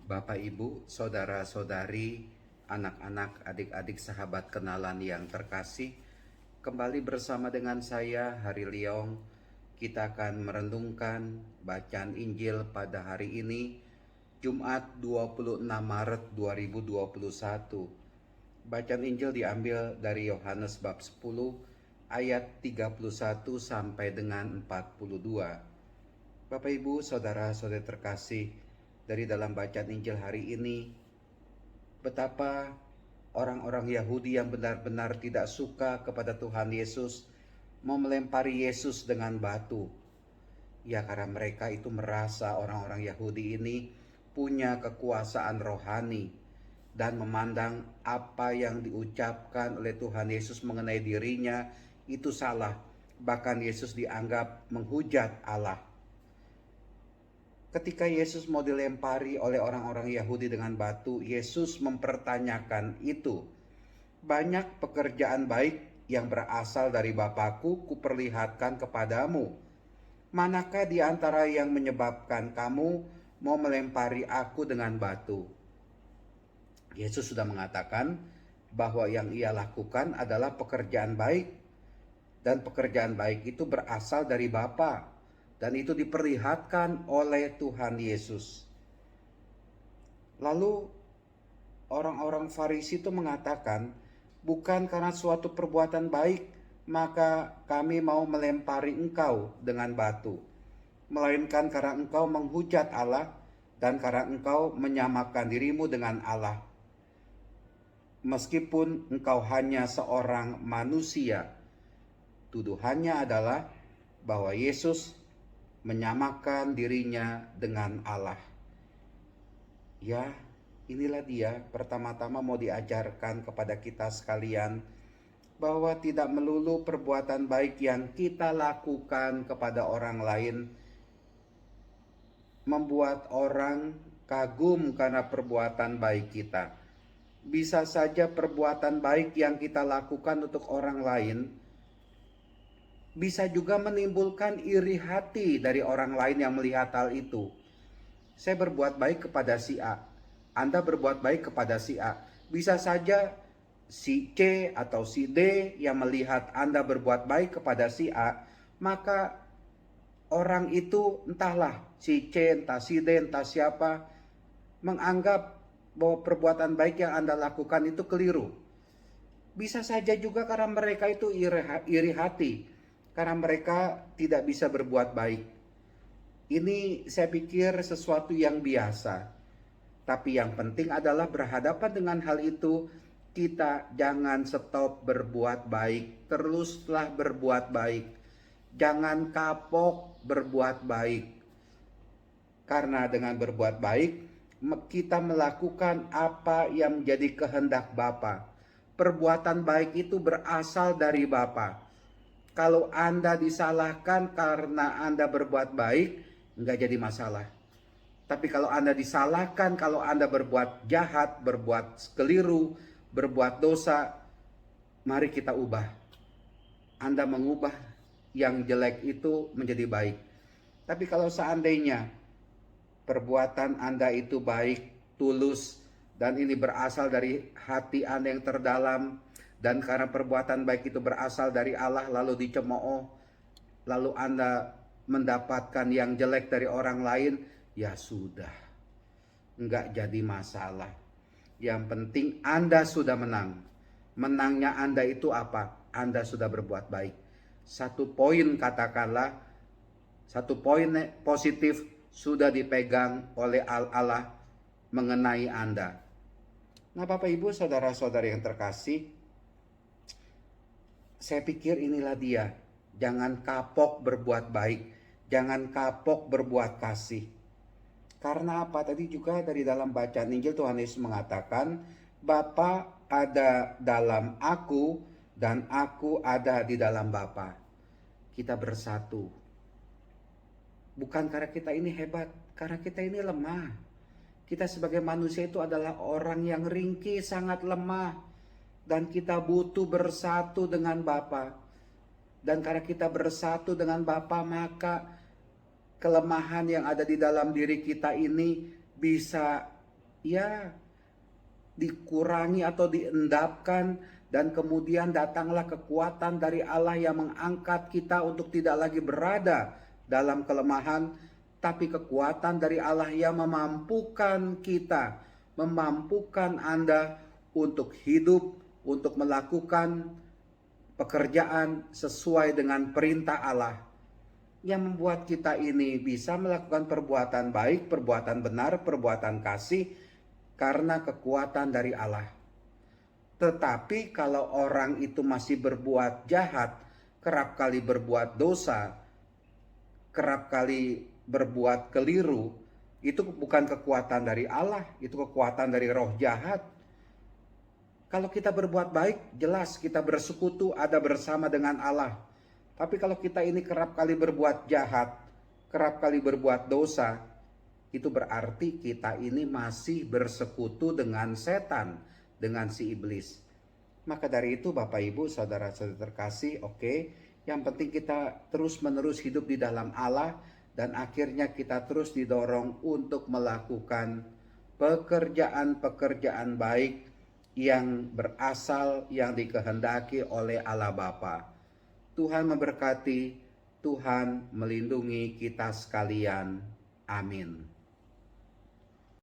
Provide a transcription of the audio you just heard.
Bapak, Ibu, saudara-saudari, anak-anak, adik-adik, sahabat kenalan yang terkasih, kembali bersama dengan saya, Hari Liong. Kita akan merenungkan bacaan Injil pada hari ini, Jumat 26 Maret 2021. Bacaan Injil diambil dari Yohanes bab 10 ayat 31 sampai dengan 42. Bapak, Ibu, saudara-saudari terkasih, dari dalam bacaan Injil hari ini, betapa orang-orang Yahudi yang benar-benar tidak suka kepada Tuhan Yesus mau melempari Yesus dengan batu. Ya, karena mereka itu merasa orang-orang Yahudi ini punya kekuasaan rohani dan memandang apa yang diucapkan oleh Tuhan Yesus mengenai dirinya itu salah. Bahkan Yesus dianggap menghujat Allah. Ketika Yesus mau dilempari oleh orang-orang Yahudi dengan batu, Yesus mempertanyakan itu. Banyak pekerjaan baik yang berasal dari Bapakku kuperlihatkan kepadamu. Manakah di antara yang menyebabkan kamu mau melempari aku dengan batu? Yesus sudah mengatakan bahwa yang ia lakukan adalah pekerjaan baik. Dan pekerjaan baik itu berasal dari Bapa. Dan itu diperlihatkan oleh Tuhan Yesus. Lalu orang-orang Farisi itu mengatakan, bukan karena suatu perbuatan baik maka kami mau melempari engkau dengan batu, melainkan karena engkau menghujat Allah dan karena engkau menyamakan dirimu dengan Allah. Meskipun engkau hanya seorang manusia, tuduhannya adalah bahwa Yesus menyamakan dirinya dengan Allah. Ya, inilah dia pertama-tama mau diajarkan kepada kita sekalian, bahwa tidak melulu perbuatan baik yang kita lakukan kepada orang lain membuat orang kagum karena perbuatan baik kita. Bisa saja perbuatan baik yang kita lakukan untuk orang lain bisa juga menimbulkan iri hati dari orang lain yang melihat hal itu. Saya berbuat baik kepada si A, Anda berbuat baik kepada si A. Bisa saja si C atau si D yang melihat Anda berbuat baik kepada si A, maka orang itu, entahlah si C, entah si D, entah siapa, menganggap bahwa perbuatan baik yang Anda lakukan itu keliru. Bisa saja juga karena mereka itu iri hati, karena mereka tidak bisa berbuat baik. Ini saya pikir sesuatu yang biasa. Tapi yang penting adalah berhadapan dengan hal itu, kita jangan stop berbuat baik, teruslah berbuat baik. Jangan kapok berbuat baik. Karena dengan berbuat baik, kita melakukan apa yang menjadi kehendak Bapa. Perbuatan baik itu berasal dari Bapa. Kalau Anda disalahkan karena Anda berbuat baik, nggak jadi masalah. Tapi kalau Anda disalahkan, kalau Anda berbuat jahat, berbuat keliru, berbuat dosa, mari kita ubah. Anda mengubah yang jelek itu menjadi baik. Tapi kalau seandainya perbuatan Anda itu baik, tulus, dan ini berasal dari hati Anda yang terdalam, dan karena perbuatan baik itu berasal dari Allah lalu dicemooh, lalu Anda mendapatkan yang jelek dari orang lain, ya sudah, enggak jadi masalah. Yang penting Anda sudah menang. Menangnya Anda itu apa? Anda sudah berbuat baik. Satu poin katakanlah, satu poin positif sudah dipegang oleh Allah mengenai Anda. Nah, Bapak Ibu saudara-saudari yang terkasih, saya pikir inilah dia. Jangan kapok berbuat baik. Jangan kapok berbuat kasih. Karena apa? Tadi juga dari dalam bacaan Injil Tuhan Yesus mengatakan, Bapa ada dalam aku dan aku ada di dalam Bapa. Kita bersatu. Bukan karena kita ini hebat, karena kita ini lemah. Kita sebagai manusia itu adalah orang yang ringkih, sangat lemah. Dan kita butuh bersatu dengan Bapa. Dan karena kita bersatu dengan Bapa, maka kelemahan yang ada di dalam diri kita ini bisa ya dikurangi atau diendapkan, dan kemudian datanglah kekuatan dari Allah yang mengangkat kita untuk tidak lagi berada dalam kelemahan, tapi kekuatan dari Allah yang memampukan kita, memampukan Anda untuk hidup, untuk melakukan pekerjaan sesuai dengan perintah Allah, yang membuat kita ini bisa melakukan perbuatan baik, perbuatan benar, perbuatan kasih, karena kekuatan dari Allah. Tetapi kalau orang itu masih berbuat jahat, kerap kali berbuat dosa, kerap kali berbuat keliru, itu bukan kekuatan dari Allah, itu kekuatan dari roh jahat. Kalau kita berbuat baik, jelas kita bersekutu, ada bersama dengan Allah. Tapi kalau kita ini kerap kali berbuat jahat, kerap kali berbuat dosa, itu berarti kita ini masih bersekutu dengan setan, dengan si iblis. Maka dari itu Bapak Ibu saudara-saudara terkasih, yang penting kita terus menerus hidup di dalam Allah, dan akhirnya kita terus didorong untuk melakukan pekerjaan-pekerjaan baik yang berasal, yang dikehendaki oleh Allah Bapa. Tuhan memberkati, Tuhan melindungi kita sekalian. Amin.